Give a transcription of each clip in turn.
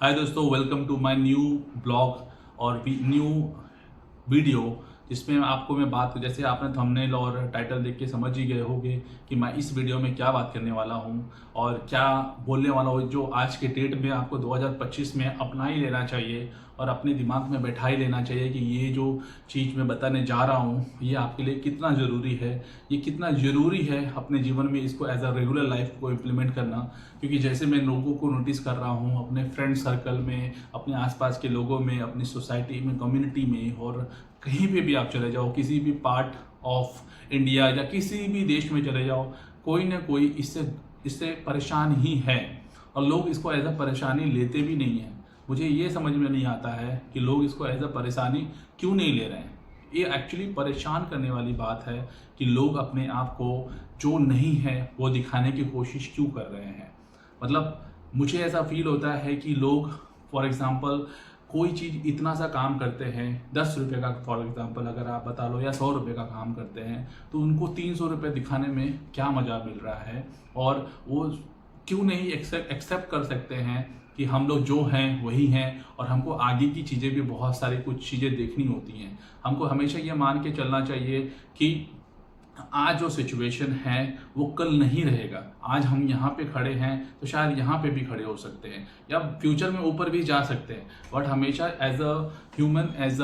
हाय दोस्तों, welcome to my new blog और new video जिसमें आपको मैं बात जैसे आपने थंबनेल और टाइटल देख के समझ ही गए होंगे कि मैं इस वीडियो में क्या बात करने वाला हूं और क्या बोलने वाला हूं जो आज के डेट में आपको 2025 में अपना ही लेना चाहिए और अपने दिमाग में बैठा ही लेना चाहिए कि ये जो चीज़ मैं बताने जा रहा हूँ ये आपके लिए कितना ज़रूरी है। ये कितना ज़रूरी है अपने जीवन में इसको एज अ रेगुलर लाइफ को इम्प्लीमेंट करना, क्योंकि जैसे मैं लोगों को नोटिस कर रहा हूँ अपने फ्रेंड सर्कल में, अपने आसपास के लोगों में, अपनी सोसाइटी में, कम्युनिटी में, और कहीं पे भी आप चले जाओ, किसी भी पार्ट ऑफ इंडिया या किसी भी देश में चले जाओ, कोई ना कोई इससे परेशान ही है और लोग इसको एज अ परेशानी लेते भी नहीं हैं। मुझे ये समझ में नहीं आता है कि लोग इसको एज अ परेशानी क्यों नहीं ले रहे हैं। ये एक्चुअली परेशान करने वाली बात है कि लोग अपने आप को जो नहीं है वो दिखाने की कोशिश क्यों कर रहे हैं। मतलब मुझे ऐसा फील होता है कि लोग फॉर एग्जांपल कोई चीज़ इतना सा काम करते हैं, 10 रुपये का फॉर एग्जांपल अगर आप बता लो, या 100 रुपये का काम करते हैं, तो उनको 300 रुपये दिखाने में क्या मज़ा मिल रहा है और वो क्यों नहीं एक्सेप्ट कर सकते हैं कि हम लोग जो हैं वही हैं और हमको आगे की चीज़ें भी बहुत सारी कुछ चीज़ें देखनी होती हैं। हमको हमेशा ये मान के चलना चाहिए कि आज जो सिचुएशन है वो कल नहीं रहेगा। आज हम यहाँ पे खड़े हैं तो शायद यहाँ पे भी खड़े हो सकते हैं या फ्यूचर में ऊपर भी जा सकते हैं, बट हमेशा as a human, as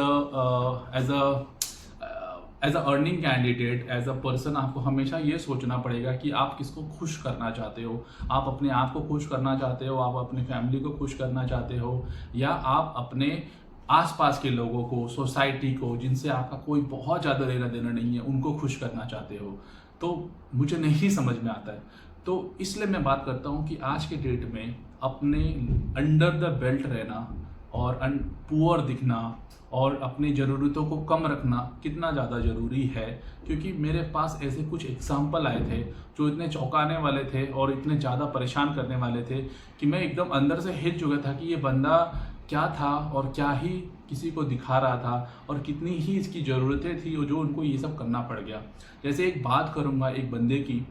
a earning candidate, as a person आपको हमेशा ये सोचना पड़ेगा कि आप किसको खुश करना चाहते हो। आप अपने आप को खुश करना चाहते हो, आप अपनी फैमिली को खुश करना चाहते हो, या आप अपने आसपास के लोगों को, सोसाइटी को, जिनसे आपका कोई बहुत ज़्यादा लेना देना नहीं है, उनको खुश करना चाहते हो। तो मुझे नहीं समझ में आता है। तो इसलिए मैं बात करता हूँ कि आज के डेट में अपने अंडर द बेल्ट रहना और पुअर दिखना और अपनी ज़रूरतों को कम रखना कितना ज़्यादा ज़रूरी है। क्योंकि मेरे पास ऐसे कुछ एग्जाम्पल आए थे जो इतने चौंकाने वाले थे और इतने ज़्यादा परेशान करने वाले थे कि मैं एकदम अंदर से हिल चुका था कि ये बंदा क्या था और क्या ही किसी को दिखा रहा था और कितनी ही इसकी ज़रूरतें थी और जो उनको ये सब करना पड़ गया। जैसे एक बात करूँगा एक बंदे की,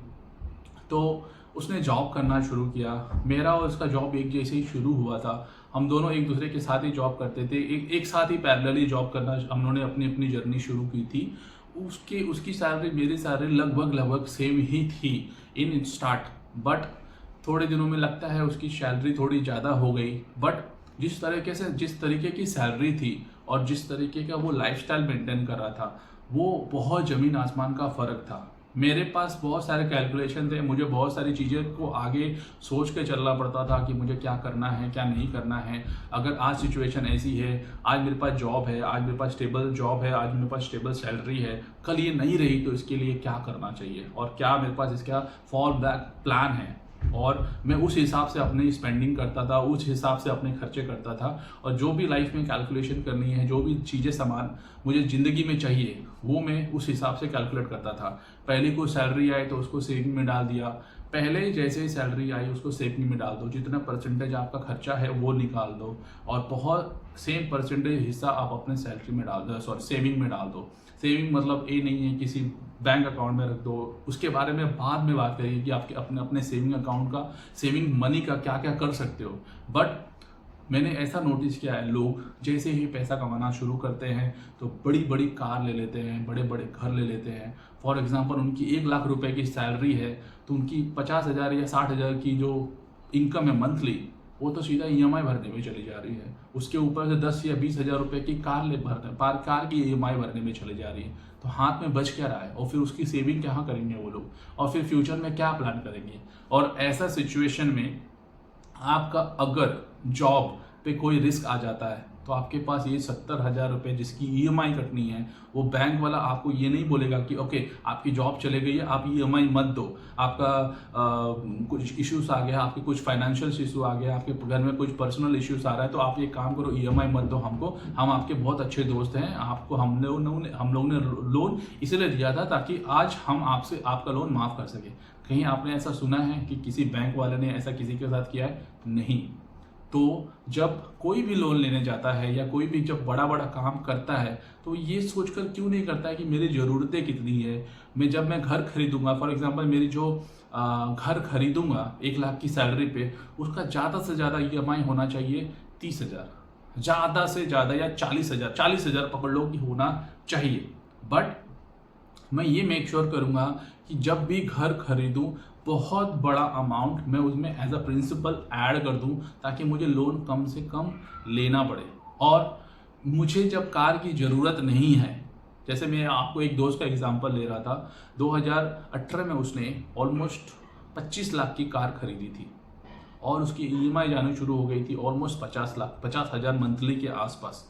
तो उसने जॉब करना शुरू किया। मेरा और उसका जॉब एक जैसे ही शुरू हुआ था। हम दोनों एक दूसरे के साथ ही जॉब करते थे, एक साथ ही पैरेलली जॉब करना हम लोगों ने अपनी अपनी जर्नी शुरू की थी। उसकी सैलरी मेरी सैलरी लगभग सेम ही थी इन स्टार्ट, बट थोड़े दिनों में लगता है उसकी सैलरी थोड़ी ज़्यादा हो गई। बट जिस तरीके की सैलरी थी और जिस तरीके का वो लाइफस्टाइल मेंटेन कर रहा था, वो बहुत ज़मीन आसमान का फ़र्क था। मेरे पास बहुत सारे कैलकुलेशन थे, मुझे बहुत सारी चीज़ें को आगे सोच के चलना पड़ता था कि मुझे क्या करना है, क्या नहीं करना है। अगर आज सिचुएशन ऐसी है, आज मेरे पास जॉब है, आज मेरे पास स्टेबल जॉब है, आज मेरे पास स्टेबल सैलरी है, कल ये नहीं रही तो इसके लिए क्या करना चाहिए और क्या मेरे पास इसका फॉल बैक प्लान है। और मैं उस हिसाब से अपनी स्पेंडिंग करता था, उस हिसाब से अपने खर्चे करता था, और जो भी लाइफ में कैलकुलेशन करनी है, जो भी चीज़ें सामान मुझे ज़िंदगी में चाहिए, वो मैं उस हिसाब से कैलकुलेट करता था। पहले कोई सैलरी आई तो उसको सेविंग में डाल दिया, पहले जैसे ही सैलरी आई उसको सेविंग में डाल दो, जितना परसेंटेज आपका खर्चा है वो निकाल दो और बहुत सेम परसेंटेज हिस्सा आप अपने सैलरी में डाल दो, सेविंग में डाल दो। सेविंग मतलब ये नहीं है किसी बैंक अकाउंट में रख दो, उसके बारे में बाद में बात करेंगे कि आपके अपने अपने सेविंग अकाउंट का, सेविंग मनी का क्या क्या कर सकते हो। बट मैंने ऐसा नोटिस किया है, लोग जैसे ही पैसा कमाना शुरू करते हैं तो बड़ी बड़ी कार ले लेते हैं, बड़े बड़े घर ले लेते हैं। फॉर एग्जांपल उनकी 1 लाख रुपए की सैलरी है तो उनकी 50,000 या 60,000 की जो इनकम है मंथली, वो तो सीधा EMI भरने में चली जा रही है। उसके ऊपर से 10 या 20,000 रुपये की कार की EMI भरने में चली जा रही है। तो हाथ में बच क्या रहा है और फिर उसकी सेविंग कहाँ करेंगे वो लोग, और फिर फ्यूचर में क्या प्लान करेंगे। और ऐसा सिचुएशन में आपका अगर जॉब पे कोई रिस्क आ जाता है तो आपके पास ये 70,000 रुपये जिसकी EMI कटनी है, वो बैंक वाला आपको ये नहीं बोलेगा कि ओके आपकी जॉब चले गई है, आप EMI मत दो, आपका कुछ इश्यूज आ गया, आपके कुछ फाइनेंशियल इशू आ गया, आपके घर में कुछ पर्सनल इश्यूज आ रहा है, तो आप ये काम करो, EMI मत दो हमको, हम आपके बहुत अच्छे दोस्त हैं, आपको हम लोग ने लोन इसलिए दिया था ताकि आज हम आपसे आपका लोन माफ़ कर सके। कहीं आपने ऐसा सुना है कि किसी बैंक वाले ने ऐसा किसी के साथ किया है? नहीं। तो जब कोई भी लोन लेने जाता है या कोई भी जब बड़ा बड़ा काम करता है तो ये सोचकर क्यों नहीं करता है कि मेरी ज़रूरतें कितनी है। जब मैं घर खरीदूंगा, फॉर एग्जांपल मेरी जो घर खरीदूंगा 1 लाख की सैलरी पे, उसका ज़्यादा से ज़्यादा EMI होना चाहिए 30,000, ज़्यादा से ज़्यादा, या 40,000 पकड़ लो कि होना चाहिए। बट मैं ये मेक श्योर करूँगा कि जब भी घर खरीदूँ बहुत बड़ा अमाउंट मैं उसमें एज अ प्रिंसिपल ऐड कर दूँ, ताकि मुझे लोन कम से कम लेना पड़े। और मुझे जब कार की ज़रूरत नहीं है, जैसे मैं आपको एक दोस्त का एग्जांपल ले रहा था, 2018 में उसने ऑलमोस्ट 25 लाख की कार खरीदी थी और उसकी EMI जानी शुरू हो गई थी ऑलमोस्ट 50,000 मंथली के आसपास,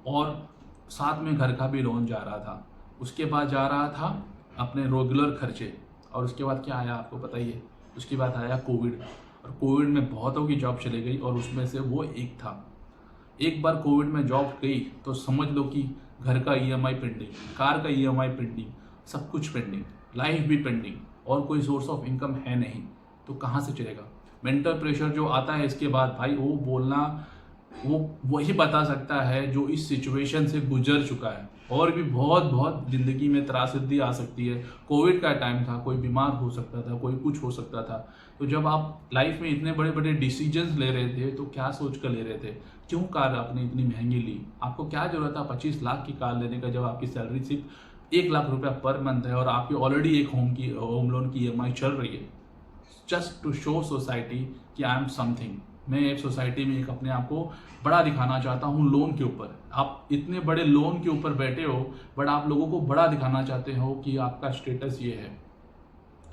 और साथ में घर का भी लोन जा रहा था। उसके बाद जा रहा था अपने रेगुलर खर्चे, और उसके बाद क्या आया आपको पता ही है, उसके बाद आया कोविड, और कोविड में बहुतों की जॉब चली गई और उसमें से वो एक था। एक बार कोविड में जॉब गई तो समझ लो कि घर का EMI पेंडिंग, कार का EMI पेंडिंग, सब कुछ पेंडिंग, लाइफ भी पेंडिंग, और कोई सोर्स ऑफ इनकम है नहीं, तो कहाँ से चलेगा। मेंटल प्रेशर जो आता है इसके बाद भाई, वो बोलना वो वही बता सकता है जो इस सिचुएशन से गुजर चुका है। और भी बहुत ज़िंदगी में त्रासदी आ सकती है। कोविड का टाइम था, कोई बीमार हो सकता था, कोई कुछ हो सकता था। तो जब आप लाइफ में इतने बड़े बड़े डिसीजंस ले रहे थे तो क्या सोच कर ले रहे थे, क्यों कार आपने इतनी महंगी ली, आपको क्या जरूरत था 25 लाख की कार लेने का, जब आपकी सैलरी सिर्फ 1 लाख रुपया पर मंथ है और आपकी ऑलरेडी एक होम लोन की EMI चल रही है। जस्ट टू शो सोसाइटी कि आई एम समथिंग, मैं एक सोसाइटी में एक अपने आप को बड़ा दिखाना चाहता हूँ लोन के ऊपर। आप इतने बड़े लोन के ऊपर बैठे हो, बट आप लोगों को बड़ा दिखाना चाहते हो कि आपका स्टेटस ये है,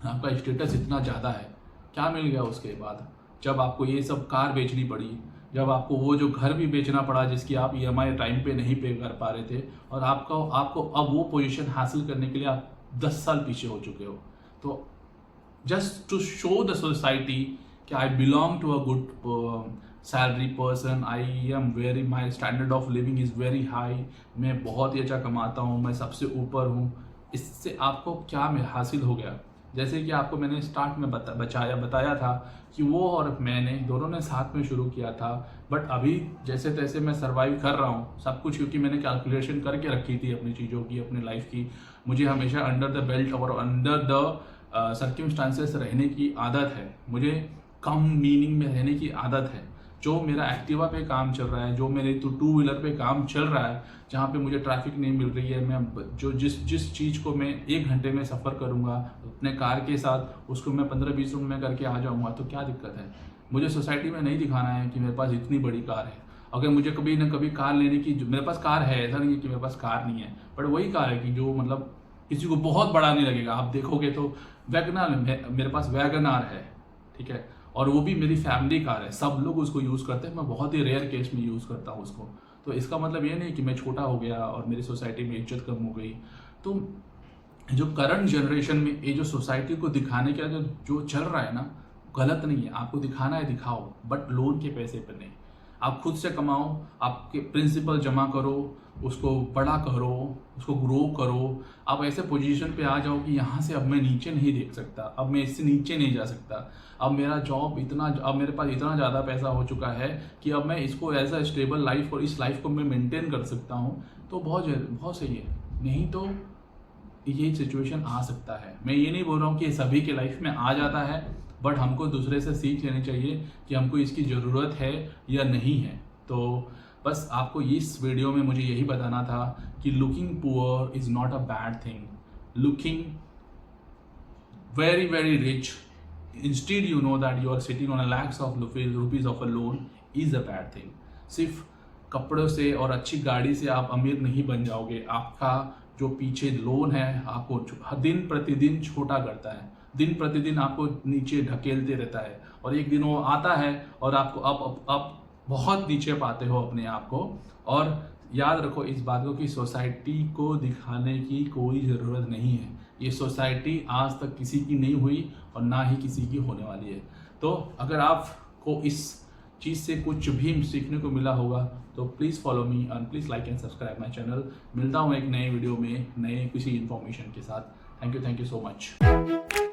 आपका स्टेटस इतना ज़्यादा है। क्या मिल गया उसके बाद, जब आपको ये सब कार बेचनी पड़ी, जब आपको वो जो घर भी बेचना पड़ा जिसकी आप EMI टाइम पे नहीं पे कर पा रहे थे, और आपको अब वो पोजीशन हासिल करने के लिए आप 10 साल पीछे हो चुके हो। तो just to show the society कि I belong to a good salary person, I am very, my standard of living is very high, मैं बहुत ही अच्छा कमाता हूँ, मैं सबसे ऊपर हूँ। इससे आपको क्या हासिल हो गया, जैसे कि आपको मैंने स्टार्ट में बताया था कि वो और मैंने दोनों ने साथ में शुरू किया था। बट अभी जैसे तैसे मैं सर्वाइव कर रहा हूँ सब कुछ, क्योंकि मैंने कैलकुलेशन करके रखी थी अपनी चीज़ों की, अपनी लाइफ की। मुझे हमेशा अंडर द बेल्ट और अंडर द सर्कमस्टांसेस रहने की आदत है, मुझे कम मीनिंग में रहने की आदत है। जो मेरा एक्टिवा पे काम चल रहा है, जो मेरे टू व्हीलर पे काम चल रहा है, जहाँ पे मुझे ट्रैफिक नहीं मिल रही है, मैं जो जिस चीज़ को मैं 1 घंटे में सफ़र करूँगा अपने कार के साथ, उसको मैं 15-20 मिनट में करके आ जाऊँगा, तो क्या दिक्कत है। मुझे सोसाइटी में नहीं दिखाना है कि मेरे पास इतनी बड़ी कार है। अगर मुझे कभी ना कभी कार लेने की, मेरे पास कार है, ऐसा नहीं है कि मेरे पास कार नहीं है, बट वही कार है कि जो मतलब किसी को बहुत बड़ा नहीं लगेगा। आप देखोगे तो वैगनार, मेरे पास वैगनार है, ठीक है, और वो भी मेरी फैमिली कार है, सब लोग उसको यूज़ करते हैं, मैं बहुत ही रेयर केस में यूज़ करता हूँ उसको। तो इसका मतलब ये नहीं कि मैं छोटा हो गया और मेरी सोसाइटी में इज्जत कम हो गई। तो जो करंट जनरेशन में ये जो सोसाइटी को दिखाने का जो चल रहा है ना, गलत नहीं है। आपको दिखाना है दिखाओ, बट लोन के पैसे पर नहीं। आप खुद से कमाओ, आपके प्रिंसिपल जमा करो, उसको बड़ा करो, उसको ग्रो करो। आप ऐसे पोजीशन पे आ जाओ कि यहाँ से अब मैं नीचे नहीं देख सकता, अब मैं इससे नीचे नहीं जा सकता, अब मेरा जॉब इतना, अब मेरे पास इतना ज़्यादा पैसा हो चुका है कि अब मैं इसको एज अ स्टेबल लाइफ और इस लाइफ को मैं मेंटेन कर सकता हूँ। तो बहुत सही है। नहीं तो ये सिचुएशन आ सकता है। मैं ये नहीं बोल रहा हूँ कि सभी के लाइफ में आ जाता है, बट हमको दूसरे से सीख लेनी चाहिए कि हमको इसकी ज़रूरत है या नहीं है। तो बस आपको इस वीडियो में मुझे यही बताना था कि looking poor is not a bad thing, looking very very rich instead you know that you are sitting on a lakhs of rupees of a loan is a bad thing. सिर्फ कपड़ों से और अच्छी गाड़ी से आप अमीर नहीं बन जाओगे। आपका जो पीछे लोन है आपको दिन प्रतिदिन छोटा करता है, दिन प्रतिदिन आपको नीचे ढकेलते रहता है, और एक दिन वो आता है और आपको आप बहुत नीचे पाते हो अपने आप को। और याद रखो इस बात को कि सोसाइटी को दिखाने की कोई ज़रूरत नहीं है। ये सोसाइटी आज तक किसी की नहीं हुई और ना ही किसी की होने वाली है। तो अगर आपको इस चीज़ से कुछ भी सीखने को मिला होगा तो please follow me and please like and subscribe my channel. मिलता हूँ एक नए वीडियो में नए किसी इन्फॉर्मेशन के साथ। Thank you so much.